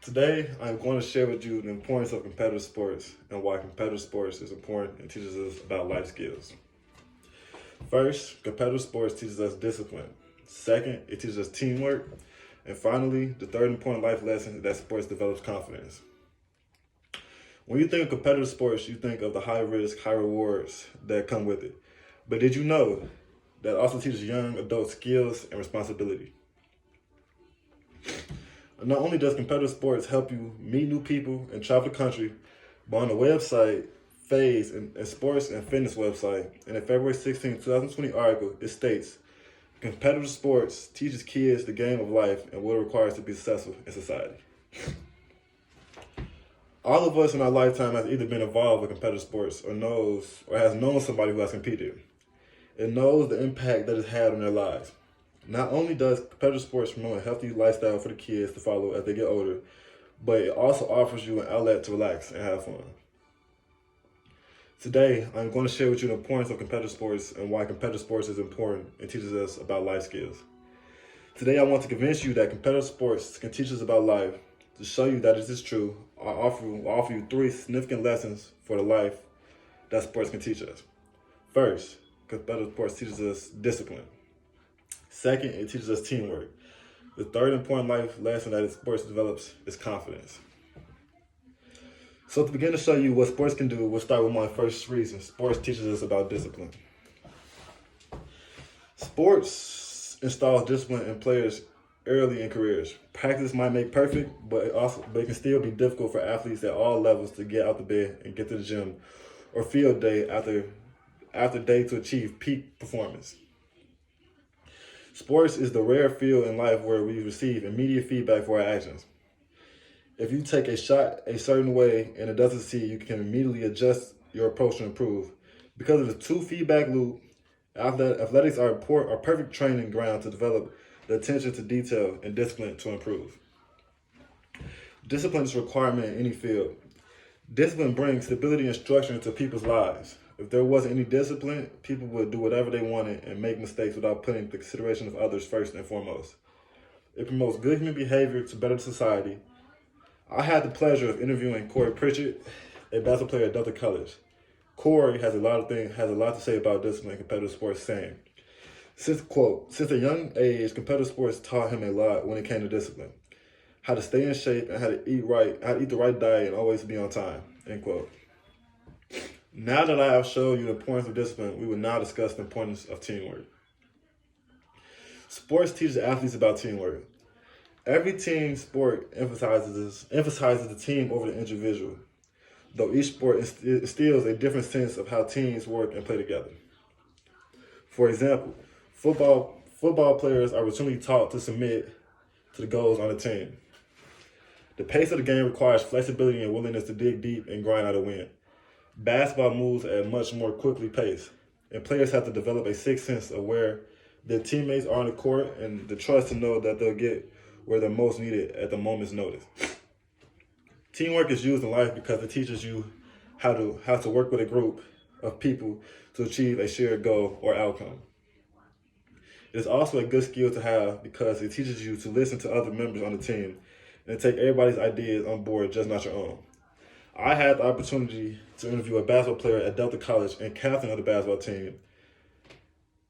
Today, I'm going to share with you the importance of competitive sports and why competitive sports is important and teaches us about life skills. First, competitive sports teaches us discipline. Second, it teaches us teamwork. And finally, the third important life lesson is that sports develops confidence. When you think of competitive sports, you think of the high risk, high rewards that come with it. But did you know that also teaches young adults skills and responsibility? Not only does competitive sports help you meet new people and travel the country, but on the website, Phase and Sports and Fitness website, in a February 16, 2020 article, it states, competitive sports teaches kids the game of life and what it requires to be successful in society. All of us in our lifetime has either been involved with competitive sports or has known somebody who has competed. It knows the impact that it's had on their lives. Not only does competitive sports promote a healthy lifestyle for the kids to follow as they get older, but it also offers you an outlet to relax and have fun. Today, I'm going to share with you the importance of competitive sports and why competitive sports is important and teaches us about life skills. Today, I want to convince you that competitive sports can teach us about life. To show you that this is true, I'll offer you three significant lessons for the life that sports can teach us. First, competitive sports teaches us discipline. Second, it teaches us teamwork. The third important life lesson that sports develops is confidence. So to begin to show you what sports can do, we'll start with my first reason. Sports teaches us about discipline. Sports installs discipline in players early in careers. Practice might make perfect, but it can still be difficult for athletes at all levels to get out the bed and get to the gym or field day after day to achieve peak performance. Sports is the rare field in life where we receive immediate feedback for our actions. If you take a shot a certain way and it doesn't succeed, you can immediately adjust your approach to improve. Because of the two feedback loop, athletics are perfect training ground to develop the attention to detail and discipline to improve. Discipline is a requirement in any field. Discipline brings stability and structure into people's lives. If there wasn't any discipline, people would do whatever they wanted and make mistakes without putting the consideration of others first and foremost. It promotes good human behavior to better society. I had the pleasure of interviewing Corey Pritchard, a basketball player at Delta College. Corey has a lot to say about discipline and competitive sports, saying, since a young age, competitive sports taught him a lot when it came to discipline. How to stay in shape and how to eat the right diet and always be on time, end quote. Now that I have showed you the importance of discipline, we will now discuss the importance of teamwork. Sports teaches athletes about teamwork. Every team sport emphasizes the team over the individual, though each sport instills a different sense of how teams work and play together. For example, football players are routinely taught to submit to the goals on the team. The pace of the game requires flexibility and willingness to dig deep and grind out a win. Basketball moves at a much more quickly pace, and players have to develop a sixth sense of where their teammates are on the court and the trust to know that they'll get where they're most needed at the moment's notice. Teamwork is used in life because it teaches you how to work with a group of people to achieve a shared goal or outcome. It is also a good skill to have because it teaches you to listen to other members on the team and take everybody's ideas on board, just not your own. I had the opportunity to interview a basketball player at Delta College and captain of the basketball team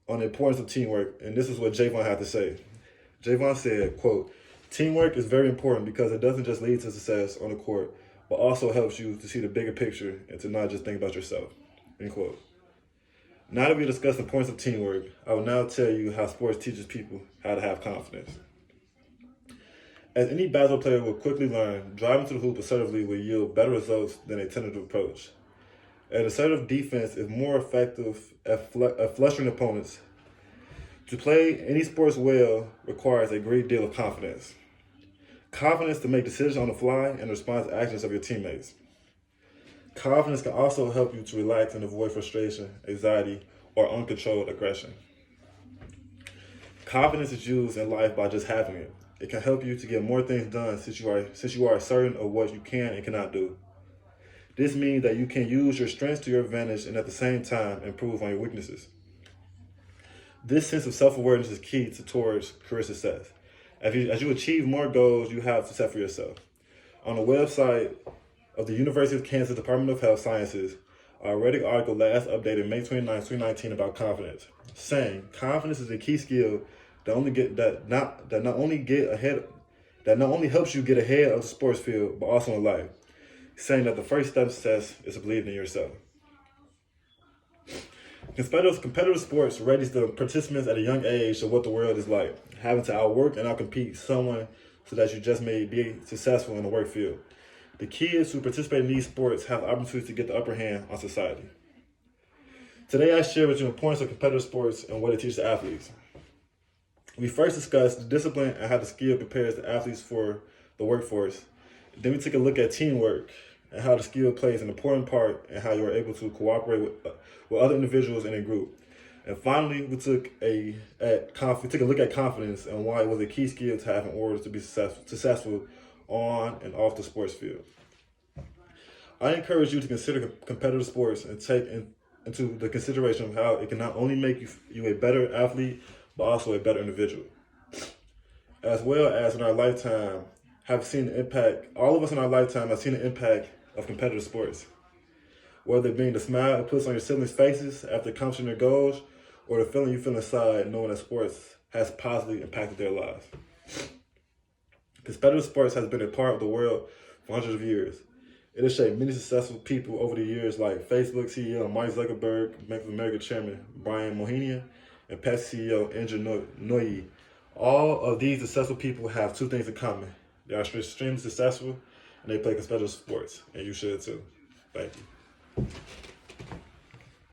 on the importance of teamwork, and this is what Javon had to say. Javon said, quote, teamwork is very important because it doesn't just lead to success on the court, but also helps you to see the bigger picture and to not just think about yourself, end quote. Now that we discussed the points of teamwork, I will now tell you how sports teaches people how to have confidence. As any basketball player will quickly learn, driving to the hoop assertively will yield better results than a tentative approach. An assertive defense is more effective at flustering opponents. To play any sports well requires a great deal of confidence. Confidence to make decisions on the fly and respond to actions of your teammates. Confidence can also help you to relax and avoid frustration, anxiety, or uncontrolled aggression. Confidence is used in life by just having it. It can help you to get more things done since you are certain of what you can and cannot do. This means that you can use your strengths to your advantage and at the same time improve on your weaknesses. This sense of self-awareness is key towards career success. As you achieve more goals you have to set for yourself. On the website of the University of Kansas Department of Health Sciences, a Reddit article last updated May 29, 2019 about confidence, saying confidence is a key skill that not only helps you get ahead of the sports field, but also in life. Saying that the first step to success is to believe in yourself. Competitive sports readies the participants at a young age to what the world is like, having to outwork and outcompete someone so that you just may be successful in the work field. The kids who participate in these sports have the opportunity to get the upper hand on society. Today I share with you the importance of competitive sports and what it teaches athletes. We first discussed the discipline and how the skill prepares the athletes for the workforce. Then we took a look at teamwork and how the skill plays an important part in how you are able to cooperate with other individuals in a group. And finally, we took a look at confidence and why it was a key skill to have in order to be successful on and off the sports field. I encourage you to consider competitive sports and take into the consideration of how it can not only make you a better athlete, but also a better individual. As well as in our lifetime, all of us in our lifetime have seen the impact of competitive sports. Whether it being the smile it puts on your siblings' faces after accomplishing their goals, or the feeling you feel inside knowing that sports has positively impacted their lives. Competitive sports has been a part of the world for hundreds of years. It has shaped many successful people over the years like Facebook CEO Mark Zuckerberg, Bank of America Chairman Brian Moynihan, and Pepsi CEO Andrew Noye. All of these successful people have two things in common. They are extremely successful and they play competitive sports, and you should too. Thank you.